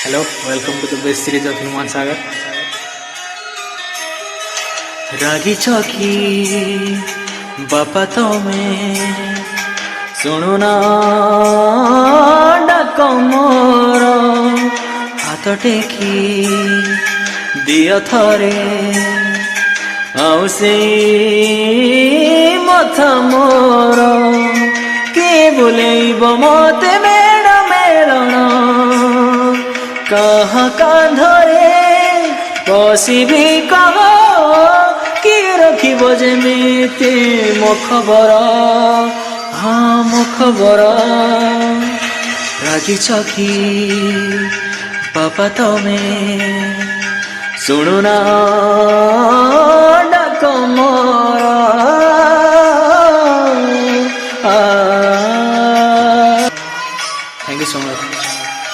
Hello, welcome to the best series of Human Sagar. রাগি চকি বাপা তুমি শুণু না ডাক মোর হাত টেকি দিଅ থরে ଆଉ ସେଇ ମଥା ମୋର କିଏ ବୁଲେଇବ ମତେ ମେଳ ମେଳଣ କାହା କାନ୍ଧରେ ବସିବି କହ କିଏ ରଖିବ ଯେମିତି ମୋ ଖବର ହଁ ମୋ ଖବର ରାଗିଛ କି ବାପା ତମେ ଶୁଣୁ ନା ଡାକ ମୋର